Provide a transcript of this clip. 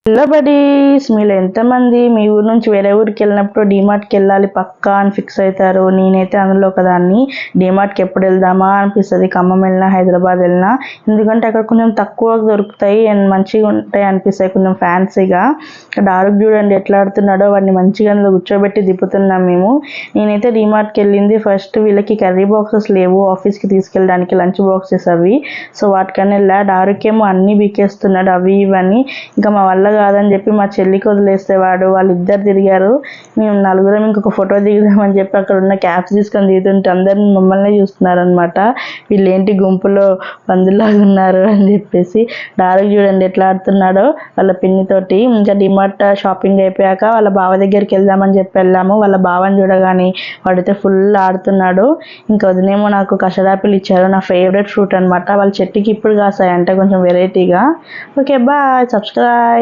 Hello buddies, మీరు ఎంతమంది మీ ఊరు నుంచి వేరే ఊరికి వెళ్ళినప్పుడు డీమార్ట్కి వెళ్ళాలి పక్కా అని ఫిక్స్ అవుతారు? నేనైతే అందులో ఒకదాన్ని. డీమార్ట్కి ఎప్పుడు వెళ్దామా అనిపిస్తుంది, ఖమ్మం వెళ్ళినా హైదరాబాద్ వెళ్ళినా. ఎందుకంటే అక్కడ కొంచెం తక్కువ దొరుకుతాయి అండ్ మంచిగా ఉంటాయి అనిపిస్తాయి, కొంచెం ఫ్యాన్సీగా. డార్క్ చూడండి ఎట్లా ఆడుతున్నాడో, వాడిని మంచిగా అందులో కూర్చోబెట్టి దిప్పుతున్నాం మేము. నేనైతే డీమార్ట్కి వెళ్ళింది ఫస్ట్, వీళ్ళకి కర్రీ బాక్సెస్ లేవు ఆఫీస్కి తీసుకెళ్ళడానికి, లంచ్ బాక్సెస్ అవి. సో వాటికన్నా వెళ్ళా. డార్క్ ఏమో అన్నీ బీకేస్తున్నాడు అవి ఇవన్నీ. ఇంకా మా వల్ల కాదని చెప్పి మా చెల్లికి వదిలేస్తే వాళ్ళిద్దరు తిరిగారు. మేము నలుగురం ఇంకొక ఫోటో దిగుదామని చెప్పి అక్కడ ఉన్న క్యాప్స్ తీసుకొని దిగుతుంటే అందరు మమ్మల్ని చూస్తున్నారనమాట. వీళ్ళు ఏంటి గుంపులో పందులాగా ఉన్నారు అని చెప్పేసి. డార్క్ చూడండి ఎట్లా ఆడుతున్నాడో వాళ్ళ పిన్నితోటి. ఇంకా డిమార్ట్ షాపింగ్ అయిపోయాక వాళ్ళ బావ దగ్గరికి వెళ్దామని చెప్పి వెళ్ళాము. వాళ్ళ బావని చూడగానే వాడితే ఫుల్ ఆడుతున్నాడు. ఇంకా వదినేమో నాకు కషరాపిల్ ఇచ్చారు, నా ఫేవరెట్ ఫ్రూట్ అనమాట. వాళ్ళ చెట్టుకి ఇప్పుడు కాసాయంటే కొంచెం వెరైటీగా. Okay bye, subscribe.